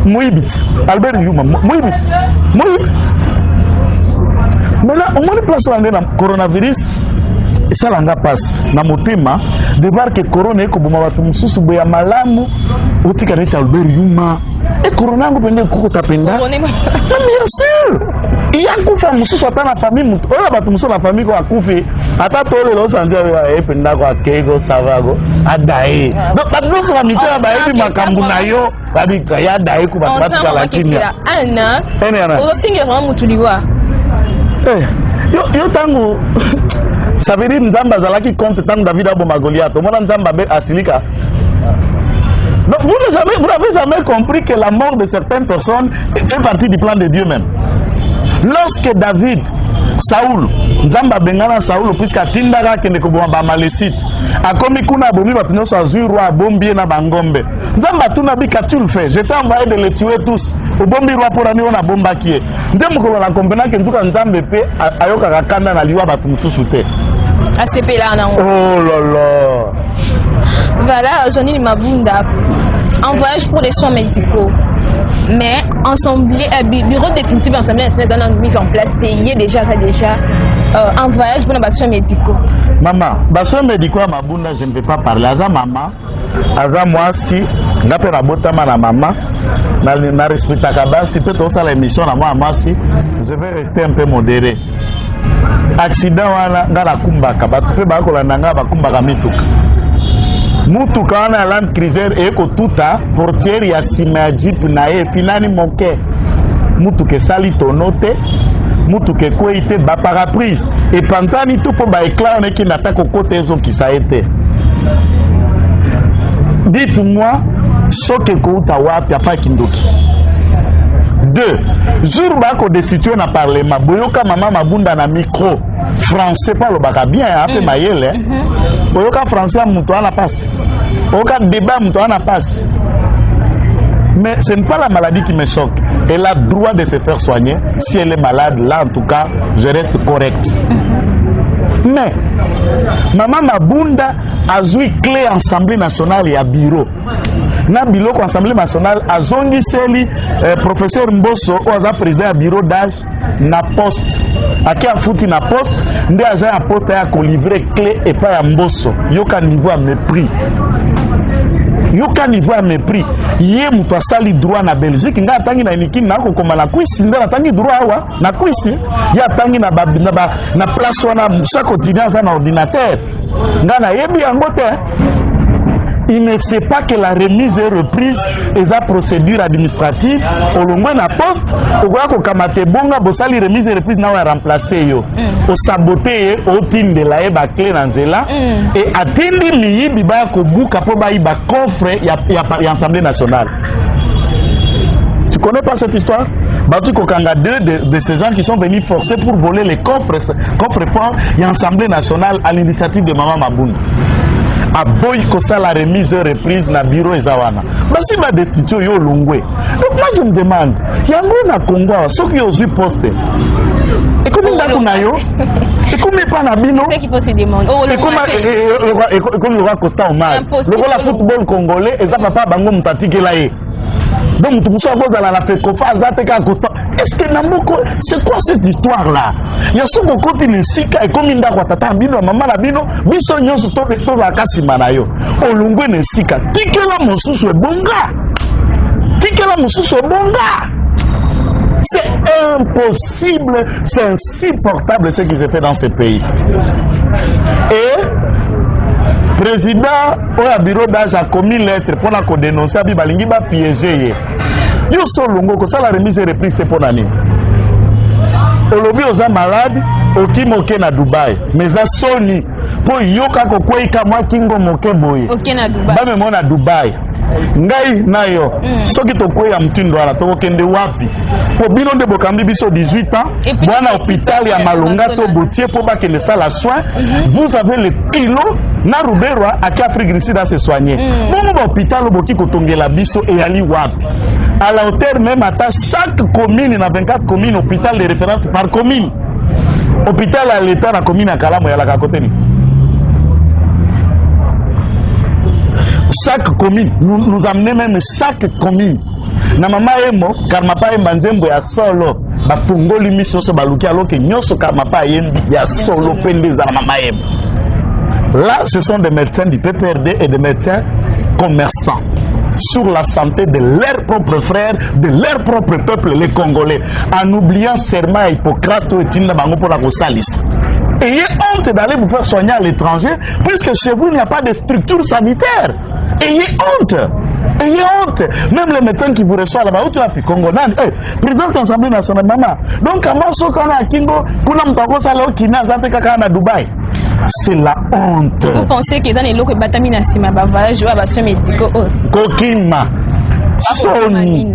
Moïbit, Albert Yuma, Moïbit. Mais là, au moins les places dans le coronavirus, et ça l'anga passe. Na motema, de voir que corona est comme ma mususu boya malamu, utika neta Albert Yuma. Et corona ngo pende kuko tapenda. Mais bien sûr. Il y a kufa mususu atana famille mutu. Ola batu mususu na famille ko akufi. Ata tole lo sanja ya penda ko akego savago. Adae. Donc batu so na mitera ba ebi makambu na yo, babi ya dae ku batu kala kimia. Ana. O singe vraiment mutuliwa. Yo tango ça veut dire Nzamba zalaki compte tango David aboma Goliath. Omona Nzamba be asilika. Donc vous n'avez jamais compris que la mort de certaines personnes fait partie du plan de Dieu même. Lorsque David, Saoul, Nzamba bengana Saoul puisque atindaka kende koboma ba Malécite, akomi kuna bomi bapino sa roi bombie na bangombe. Nzamba tuna bika tu le fais, je t'ai envoyé de les tuer tous. Au bombi roi pour ani ona bomba kie. Ndemo ko la kompena ke ntuka Nzambe pe ayoka kakanda na liwa batu mususu te. ACP là non. Oh là là. Voilà, Johnny Mabunda en voyage pour les soins médicaux. Mais bureau définitif assemblée nationale dans la mise en place, il y a déjà en voyage pour les soins médicaux. Maman, les soins médicaux à Mabunda, je ne peux pas parler. Aza maman, aza moi si, n'a pas rabota ma maman, n'a respecté la si peut-être ça l'émission à moi si, je vais rester un peu modéré. Accident wana ngala kumbaka, batu pe bakola nanga bakumbaka mituka. Mutuka wana Land Cruiser eko tuta portière ya sima ya jeep na ye finani moke. Mutuka sali tonote, mutuka kwete ba paraprise et pantani tout pour ba éclat on qui n'attaque au côté zo qui ça été. Dites-moi ce que kouta wapi apa kindoki. 2. Jour bako destitué na parlement, boyoka mama Mabunda na micro français pas le baka bien après mayele. Boyoka français muto ana passe. Boyoka débat muto ana passe. Mais ce n'est pas la maladie qui me choque. Elle a le droit de se faire soigner. Si elle est malade, là en tout cas, je reste correct. Mais maman Mabunda a joué clé Assemblée nationale et à bureau. Na biloko Assemblée nationale a zongi seli professeur Mbosso oza président ya bureau d'âge na poste. Aki a fouti na poste, nde aza ya poste ya ko livrer clé et pas ya Mbosso. Yoka niveau à mépris. Yoka niveau à mépris. Ye mutu asali droit na Belgique nga atangi na inikini na kokoma na kwisi nde atangi droit awa na kwisi ya atangi na place wana chaque quotidien za na ordinateur. Nga na yebi yango te. Il ne sait pas que la remise et reprise est la procédure administrative. Au long de la poste, au voit que kamate bonga bosali remise et reprise n'a pas remplacé yo. Au saboter au team de la eba clé nanzela et atteindre liyi biba ko buka po ba iba coffre ya Assemblée nationale. Tu connais pas cette histoire? Batu Kokanga, deux de ces gens qui sont venus forcer pour voler les coffres forts et l'Assemblée nationale à l'initiative de Maman Mabunda. A boycotté la remise et reprise na bureau ezawana. Basi ba destitution yo longwe. Donc moi je me demande, yango na Congo, ceux qui ont eu posté. Et comment ndako na yo? Et comment pas na bino? C'est qui peut se demander. Et comme le roi Costa Omar. Le football congolais eza papa bango mutati la ye. Donc tout ça cause à la fait kofa zateka Costa. Est-ce que Namoko, c'est quoi cette histoire-là? Il y a ce côté de Sika et comme Inda Watata Bino, Maman Labino, Biso Nyosu Tobe la Kasimanayo, Olungwe ne Sika, Tikela Mosusu Bonga, Tikela Mosusu Bonga. C'est impossible, c'est insupportable ce qui se fait dans ce pays. Et président au bureau d'âge a commis lettre pour la dénoncer Balingi ba piéger. Yo solongo ko sala remise et reprise te pour nani. Olobi oza malade okimoke na Dubai. Mais a soni po yoka ko kweka mwa kingo moke boye. OK na Dubai. Ba me mona Dubai. Ngai nayo soki to kweya mtindo ala to kende wapi? Po bino de bokambi biso 18 ans. Bwana hôpital ya Malonga to Boutier po ba kende sala soin. Vous avez le kilo na Ruberwa à Afrique du Sud à se soigner. Bon hôpital boki ko tongela biso e ali wapi? à la hauteur même à chaque commune, il y a 24 communes, hôpital de référence par commune. Hôpital à l'État, la commune à Kalamo, il y a la côté. Chaque commune, nous amenons même chaque commune. Na mama emo, car ma pa embanzembo ya solo, ba fungoli mission so baluki alors que nyoso car ma pa yembi ya solo pendeza na mama emo. Là, ce sont des médecins du PPRD et des médecins commerçants sur la santé de leurs propres frères, de leur propre peuple, les Congolais, en oubliant serment à Hippocrate et Tinda Bango pour la Rosalis. Ayez honte d'aller vous faire soigner à l'étranger, puisque chez vous, il n'y a pas de structure sanitaire. Ayez honte. Ayez honte. Même les médecins qui vous reçoivent là-bas, où tu as fait Congo, président de l'Assemblée nationale, maman. Donc, comment ce qu'on a à Kingo, Kuna Mpako Salao, Kina, Zante Kakana à Dubaï? C'est la honte. Vous pensez que dans les locaux, Batamina Sima, voilà, je vois les médicaux. Kokima, Sony,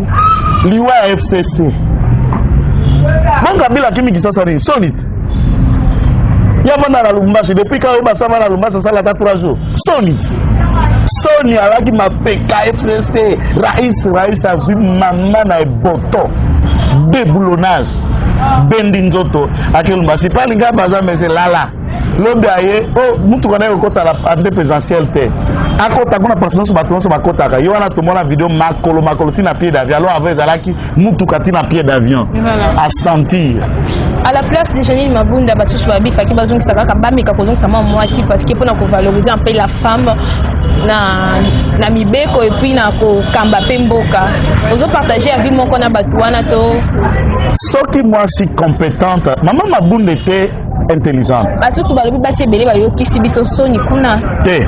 Liwa FCC. Bon, Kabila Kimi qui s'assassine, solide. Yamana la Lumbashi, depuis quand on va savoir la Lumbashi, ça l'a 3 jours. Solide. Sony alaki mapeka FCC Raïs azui maman na boto déboulonnage bendi nzoto akelu basi palinga baza mese lala lobi aye oh mutu kana kokota la ande présidentielle te akota kuna présidence batonso bakota ka yo wana tomona vidéo makolo tina pied d'avion alors avec zalaki mutu katina pied d'avion à sentir à la place de Janine Mabunda basusu babi faki bazungi sakaka bamika kozungi sama mwati parce que pona ko valoriser un peu la femme na mibeko et puis na ko kamba pemboka ozo partager avec mon kona batuana to soki moi si compétente maman Mabunda était intelligente basusu balobi basi belé ba yokisi biso soni kuna te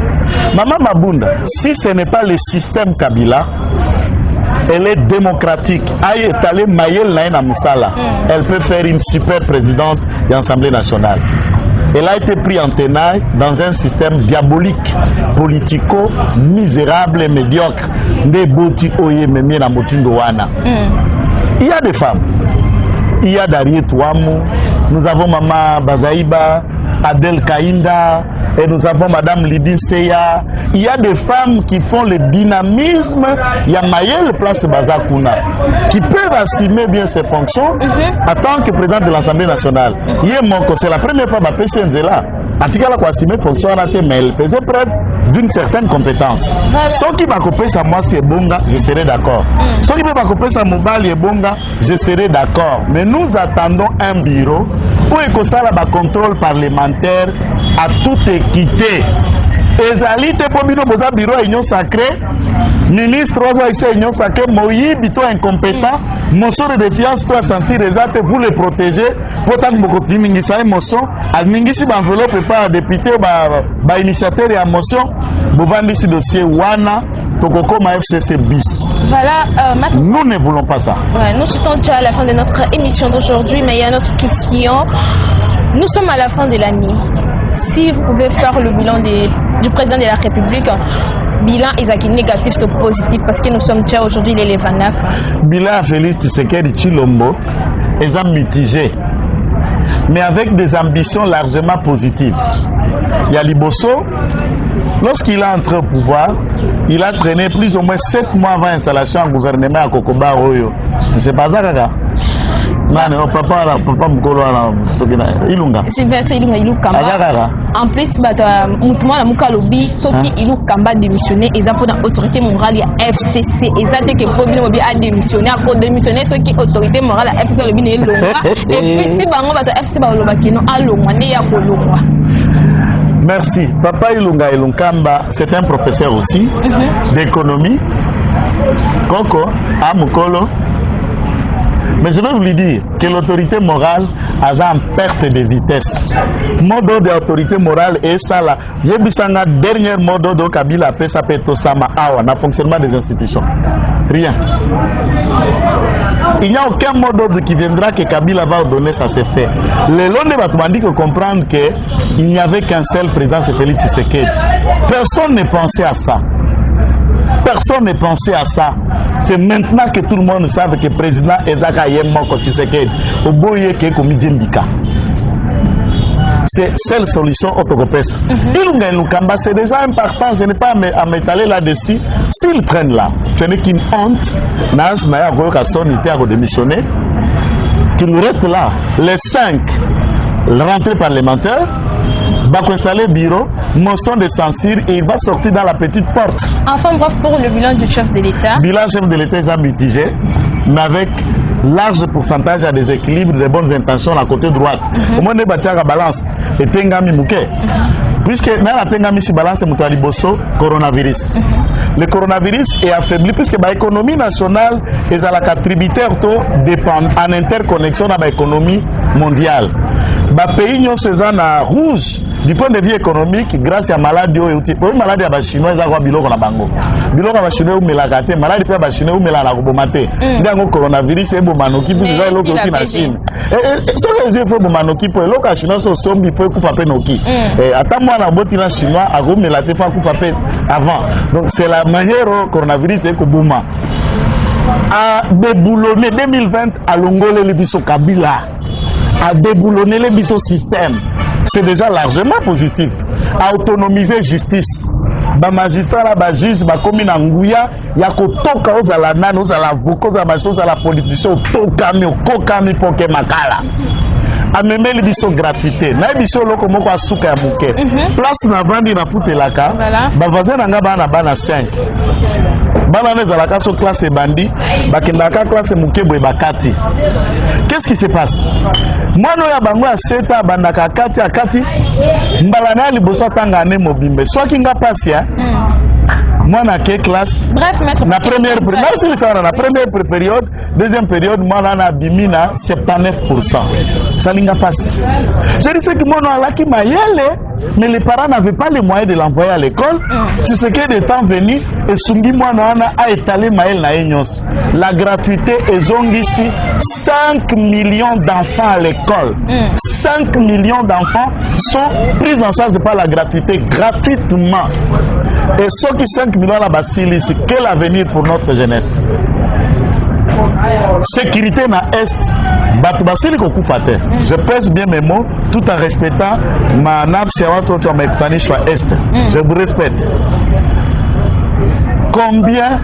maman Mabunda si ce n'est pas le système Kabila elle est démocratique. Elle est allée Mayel Naina Moussala. Elle peut faire une super présidente de l'Assemblée nationale. Elle a été prise en tenaille dans un système diabolique, politico, misérable et médiocre. Il y a des femmes. Il y a Darié Touamou. Nous avons Maman Bazaïba, Adel Kainda. Et nous avons Madame Lydie Seya. Il y a des femmes qui font le dynamisme. Il y a Mayel Place Bazakuna qui peuvent assumer bien ses fonctions en tant que président de l'Assemblée nationale. C'est la première fois que je suis là. En tout cas, elle a assumé fonction, mais elle faisait preuve d'une certaine compétence. Ce qui va couper sa moi, c'est Bonga, je serai d'accord. Ce qui va couper sa mobile et Bonga, je serai d'accord. Mais nous attendons un bureau où il y a un contrôle parlementaire à toute équité. Ezali te pomino boza bureau union sacré ministre oza ici union sacré moyi bito incompétent motion de défiance toi sentir exact vous le protéger pourtant beaucoup timingisa émotion admingisi ba enveloppe par député ba initiateur et motion bovandi si dossier wana tokokoma FCC bis. Voilà, nous ne voulons pas ça. Ouais, nous sommes déjà à la fin de notre émission d'aujourd'hui, mais il y a une autre question. Nous sommes à la fin de l'année. Si vous pouvez faire le bilan du président de la République, bilan est négatif ou positif parce que nous sommes déjà aujourd'hui les 29. Bilan Félix Tshisekedi Tshilombo est mitigé, mais avec des ambitions largement positives. Il y a Liboso, lorsqu'il a entré au pouvoir, il a traîné plus ou moins 7 mois avant l'installation en gouvernement à Kokoba Royo. C'est pas ça, Kaka? Non, papa mukolo na ilunga. C'est vrai, ilunga ilukamba. En plus, mutumwa na mukalobi soki ilukamba démissionner eza pour dans autorité morale ya FCC. Eza que pour bino bi a démissionner à cause démissionner soki autorité morale ya FCC le bino elonga. Et puis ti bango bato FCC ba loba kino alongwa ne ya kolongwa. Merci. Papa Ilunga Ilunkamba, c'est un professeur aussi d'économie. Koko, à Mukolo. Mais je vais vous lui dire que l'autorité morale a en perte de vitesse. Modo de l'autorité morale est ça là. Yebisanga dernier modo de Kabila fait ça peut Tosama Awa dans le fonctionnement des institutions. Rien. Il n'y a aucun mot d'ordre qui viendra que Kabila va donner, ça c'est fait. Le long de Batouandi que comprendre qu'il n'y avait qu'un seul président, c'est Félix Tshisekedi. Personne ne pensait à ça. Personne ne pensait à ça. C'est maintenant que tout le monde sait que le président est Tshisekedi. Au bout de Komi Djembika. c'est seule solution autocopesse. C'est déjà important, je n'ai pas à m'étaler là-dessus. S'ils traînent là, ce n'est qu'une honte, démissionner, qu'il reste là, les 5 rentrées parlementaires, va installer le bureau, motion de censure et il va sortir dans la petite porte. Enfin bref, pour le bilan du chef de l'État. Le bilan chef de l'État est mitigé, mais avec large pourcentage à des équilibres, de bonnes intentions à côté droite. Au moins, on a la balance. Et Tengami Mouké. Puisque dans la Tengami, si balance est coronavirus. Le coronavirus est affaibli puisque l'économie nationale est à la tributaire dépend en interconnexion avec l'économie mondiale. Les pays sont en rouge du point de vue économique grâce à la maladie. La maladie des Chinois est à biloko na bango. Biloko na Chinois ou melagate, maladie des Chinois ou melana robomate. Il y a un coronavirus et bomanoki pour les locaux qui na Chine. Ce que je veux pour bomanoki pour les locaux chinois sont sombi pour couper noki. Attends moi na boti na chinois à gros melate fa couper avant. Donc c'est la manière au coronavirus et kobuma. À déboulonner 2020 à Longole le biso Kabila. À déboulonner le biso système. C'est déjà largement positif. À autonomiser justice. Ba magistrat la ba juge ba komi na nguya ya kotoka ozala nani ozala avocat ozala politicien otokami okokami poke makala. Amemeli biso gratuité. Na biso loko moko asuka ya muke. Place na vandi na futelaka. Ba voisin na nga bana 5. Bana nezalaka so classe bandi, bakendaka classe mukebwe bakati. Qu'est-ce qui se passe? Mwana ya bango ya seta bandaka akati mbalana liboso tanga ne mobimbe. Soki nga pasi ya mwana ke classe. Bref, maître. Na première période, deuxième période mwana na bimina 79%. Ça n'inga passe. Je dis que mwana alaki mayele. Mais les parents n'avaient pas les moyens de l'envoyer à l'école. Tu sais que des temps venus, et Sungi Mouana a étalé Maël Naïnyos. La gratuité est ici 5 millions d'enfants à l'école. 5 millions d'enfants sont pris en charge par la gratuité gratuitement. Et ceux qui 5 millions là-bas, c'est quel avenir pour notre jeunesse? Sécurité na Est, je pèse bien mes mots tout en respectant ma nappe sur Est. Je vous respecte. Combien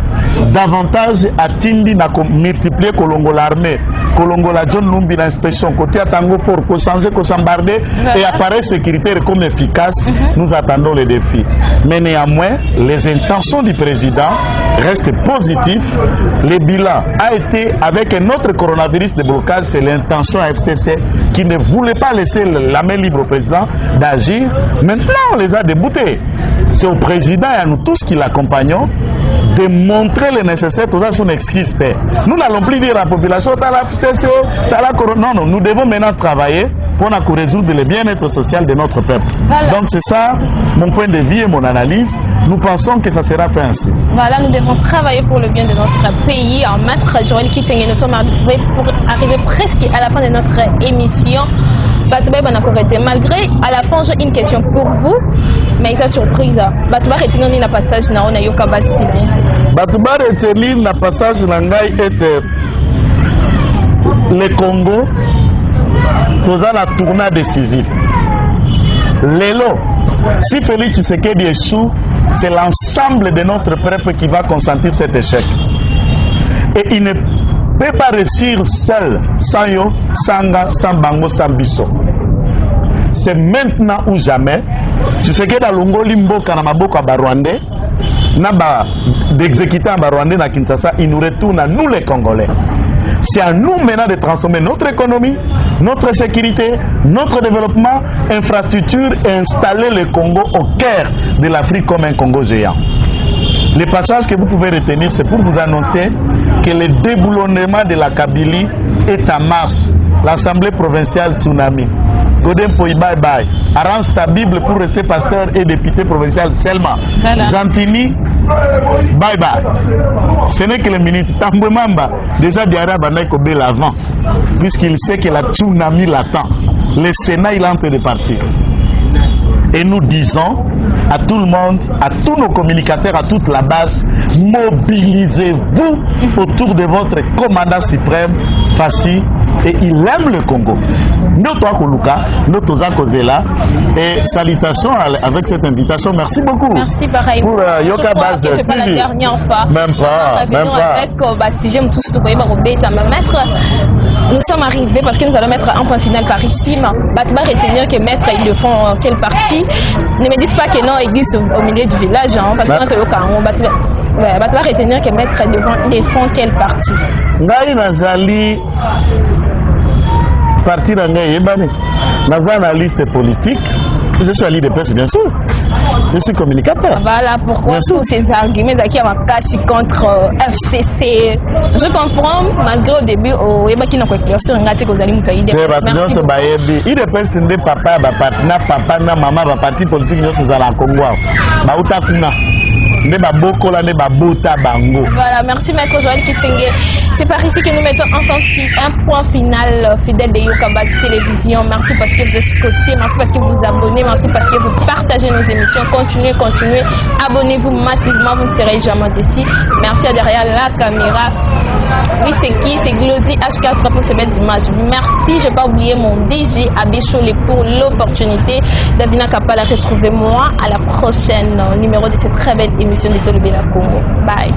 d'avantages a Tindi n'a multiplié Kolongo l'armée, Kolongo la John Numbi l'inspection, côté à Tango pour changer, qu'on s'embarde et appareil sécuritaire comme efficace, nous attendons les défis. Mais néanmoins, les intentions du président restent positives. Le bilan a été avec un autre coronavirus de blocage, c'est l'intention FCC qui ne voulait pas laisser la main libre au président d'agir. Maintenant, on les a déboutés. C'est au président et à nous tous qui l'accompagnons de montrer le nécessaire, tout ça son excuse. Nous n'allons plus dire à la population, non, nous devons maintenant travailler pour résoudre le bien-être social de notre peuple. Voilà. Donc c'est ça mon point de vue et mon analyse. Nous pensons que ça sera fait ainsi. Voilà, nous devons travailler pour le bien de notre pays. En maître Joël Kitenge, nous sommes arrivés presque à la fin de notre émission. Malgré, à la fin, j'ai une question pour vous, mais c'est surprise. Batouba retenir le passage na Yoka Bastille. Batouba retenir le passage na ngai est le Congo. Nous avons la tournée décisive. Lélo, si Félix Tshisekedi échoue, c'est l'ensemble de notre peuple qui va consentir cet échec. Et il ne peut pas réussir seul, sans yo, sans bango, sans biso. C'est maintenant ou jamais. Tshisekedi alongo limboka na maboko ba Rwandais, na ba d'exécuter en Rwandais na Kinshasa, il nous retourne à nous les Congolais. C'est à nous maintenant de transformer notre économie, notre sécurité, notre développement, infrastructure et installer le Congo au cœur de l'Afrique comme un Congo géant. Le passage que vous pouvez retenir, c'est pour vous annoncer que le déboulonnement de la Kabylie est en marche. L'Assemblée provinciale Tsunami. Godem Poy bye bye. Arrange ta Bible pour rester pasteur et député provincial seulement. Voilà. Gentini, bye bye. Ce n'est que les minutes. Tambouemamba, déjà Diarra Bandaï Kobel avant, puisqu'il sait que la tsunami l'attend. Le Sénat, il est en train de partir. Et nous disons à tout le monde, à tous nos communicateurs, à toute la base, mobilisez-vous autour de votre commandant suprême, Fassi, et il aime le Congo. Nous, toi, Koluka, nous, tous à causer là. Et salutations avec cette invitation. Merci beaucoup. Merci, pareil. Pour Yoka Base TV. C'est pas la dernière fois. Même pas. Même pas. Avec si j'aime tout ce que nous sommes arrivés parce que nous allons mettre un point final par ici. Batba retenir que maître, ils le font quelle partie. Ne me dites pas que non, église au milieu du village, hein, parce que Batba retenir que maître, ils font quelle partie. Ngai Nazali. Parti dans la liste politique, je suis allié de presse, bien sûr. Je suis communicateur. Voilà pourquoi tous ces arguments qui ont cassé contre FCC. Je comprends, malgré au début, il y a une éclaircir sur il est presse de papa, papa, maman, parti politique, nous sommes à la Congo. Voilà, merci Maître Joël Kitenge. C'est par ici que nous mettons un point final fidèle de Yoka Base Télévision. Merci parce que vous êtes côté, merci parce que vous vous abonnez, merci parce que vous partagez nos émissions. Continuez, abonnez-vous massivement, vous ne serez jamais déçus. Merci à derrière la caméra. Oui, c'est qui? C'est Glody H4 pour ces belles images. Merci, je n'ai pas oublié mon DG Abécholé pour l'opportunité. Davina Kapala, retrouvez-moi à la prochaine numéro de cette très belle émission de Tolobela Congo. Bye.